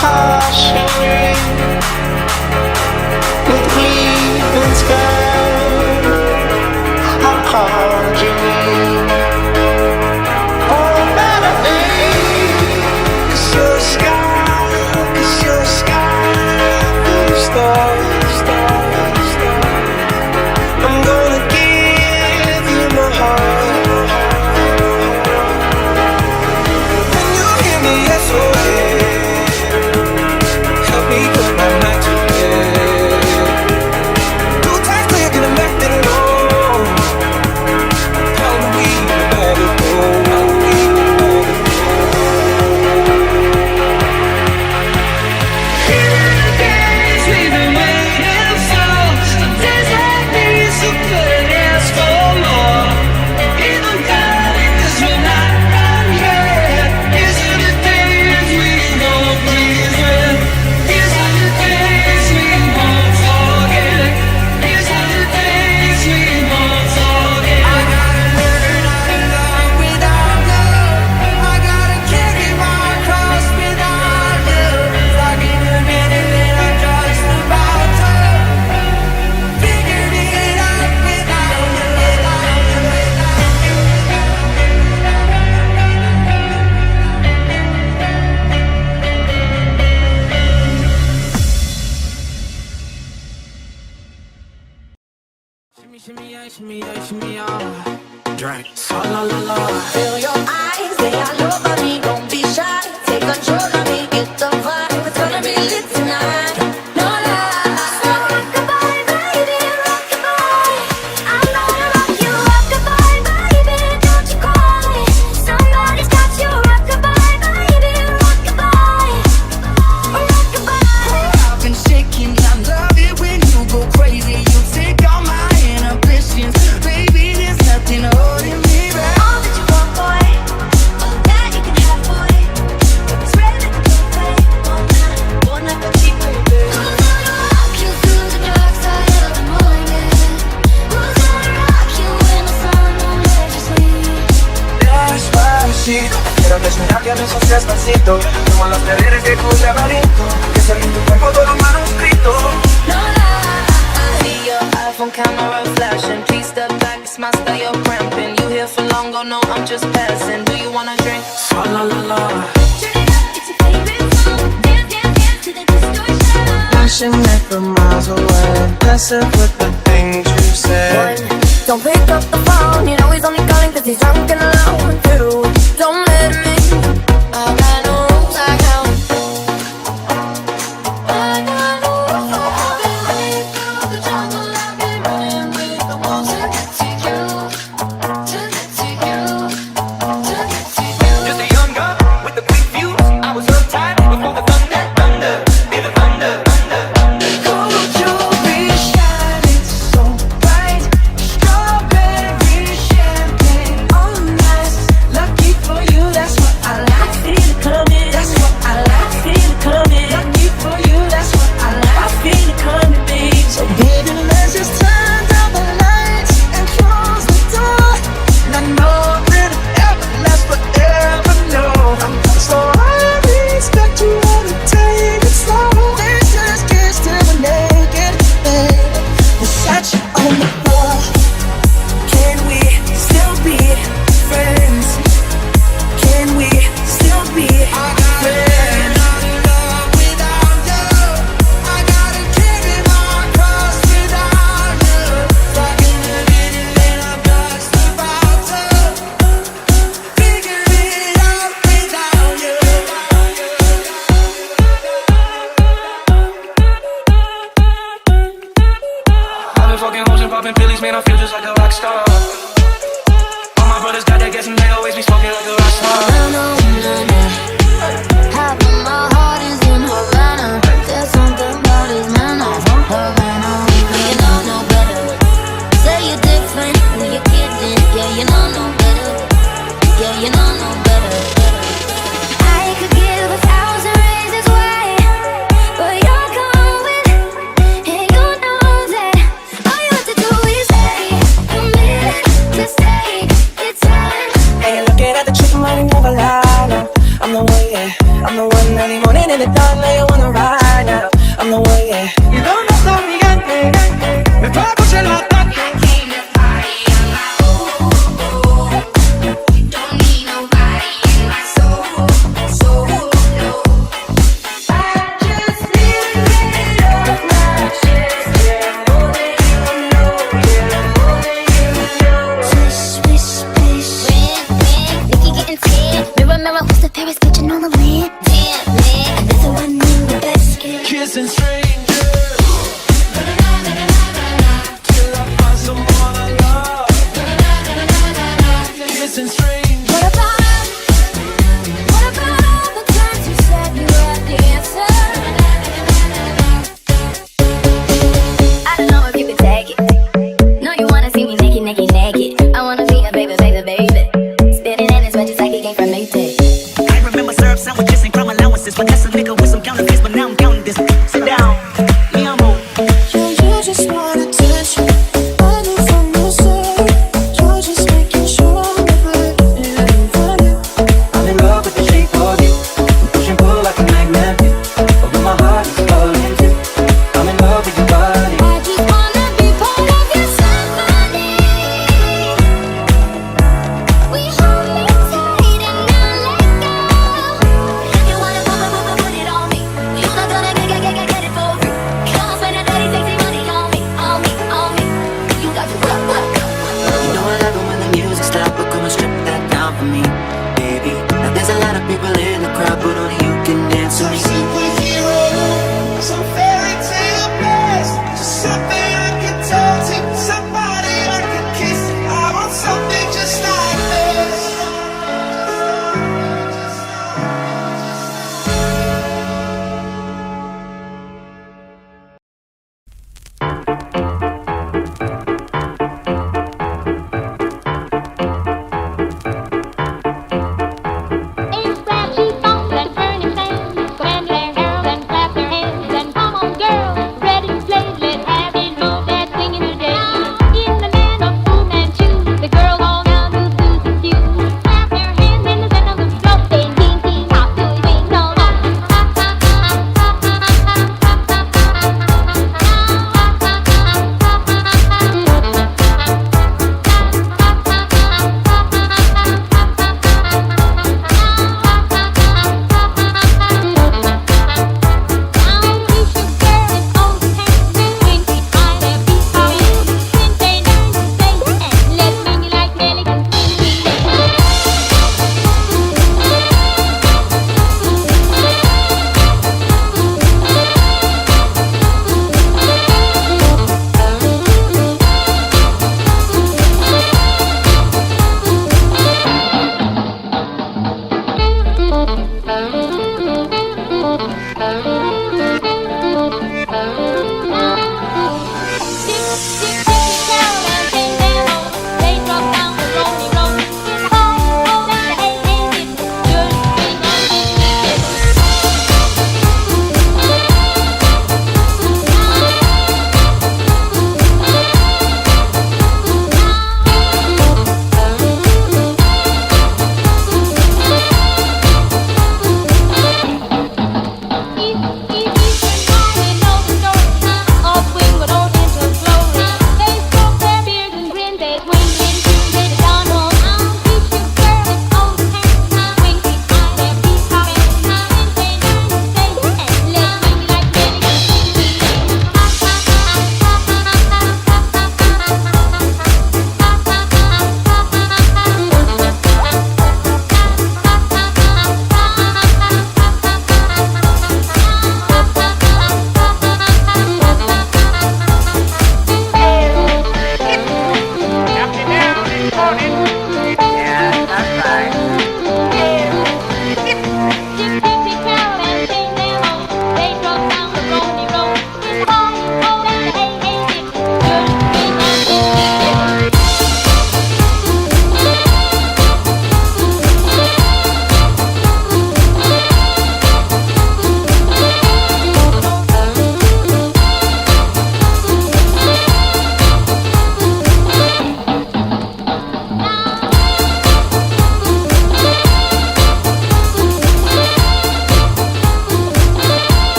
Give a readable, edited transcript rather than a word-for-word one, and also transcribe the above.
caution with clean sky. I called you. Oh, better name. 'Cause your sky, 'cause your sky, full of stars. I'm gonna give you my heart. When you hear me SOS, help me put my mind to bed. 2 times clear, could have left it alone. How do we let it go? Days we've been waiting for, days like these, so couldn't ask for more. Even better, 'cause we're not done yet. These are the days we won't breathe with. These are the days we won't forget. These are the days we won't forget. I gotta learn how to love without love. I gotta carry my cross without you. Stuck in a minute and I'm just about to figure it out without you. Shimmy, shimmy, yeah, shimmy, yeah, shimmy, yeah. Drink. Sa la la la. Feel your eyes, they are love on me. Don't be shy, take control of me. Get the vibe, it's gonna be lit tonight. No lie. So rock-a-bye, baby, rock-a-bye. I'm gonna rock you, rock-a-bye, baby. Don't you cry. Somebody's got you, rock-a-bye, baby, rock-a-bye, rock-a-bye. I've been shaking, I love it when you go crazy. You take all my inhibitions, baby. There's nothing holding me back. All that you want, boy, all that you can have, boy. It's ready to play all night, all night for cheap, baby. Who's gonna rock you through the dark side of the morning? Who's gonna rock you when the sun won't let you sleep? Despacito, quiero desnudar que besos despacito, como los deberes de tu laberinto, que salga en tu cuerpo todo manuscrito. No lie. I see your iPhone camera flashing. Please step back, it's my style, you're cramping. You here for long, oh no, I'm just passing. Do you wanna drink? Sa la la la. Turn it up, it's your favorite song. Dance, dance, dance to the distortion. Flashing it from miles away, messing with the things you say. Don't pick up the phone, you know he's only calling 'cause he's drunk and alone. Two, don't let me. I got no rules, I count. I got no rules, I've been running through the jungle. I've been running with the wolves to get to you, to get to you, to get to you. Just a young gun with the quick fuse. I was uptight before the thunder, be the thunder. Gold jewelry shining so bright, strawberry champagne all night. Lucky for you, that's what I like. Feel it coming, that's what I like. Feel it coming, lucky for you, that's what I like. I feel it coming, babe. So baby, let's just turn down the lights and close the door. And I know that it ever lasts forever, no. So I expect you to take it slow. Let's just kiss till we're naked, babe. Versace on the floor. Can we still be friends? Can we still be friends? Love without you. I gotta carry my cross without you. Stuck in a minute and I'm just about to figure it out without you. I've been fucking hoes and popping pillies, man, I feel just like a rock star. All my brothers got that gas and they always be smoking like a rock star. Half of my heart is in Havana. There's something about his manner. Havana, you know no better. Say you're different when you're kidding. Yeah, you know no better. Yeah, you know no better. I could give 1,000 reasons why, but you're going, and you know that all you have to do is say, commit to stay. It's time. And looking at the take it.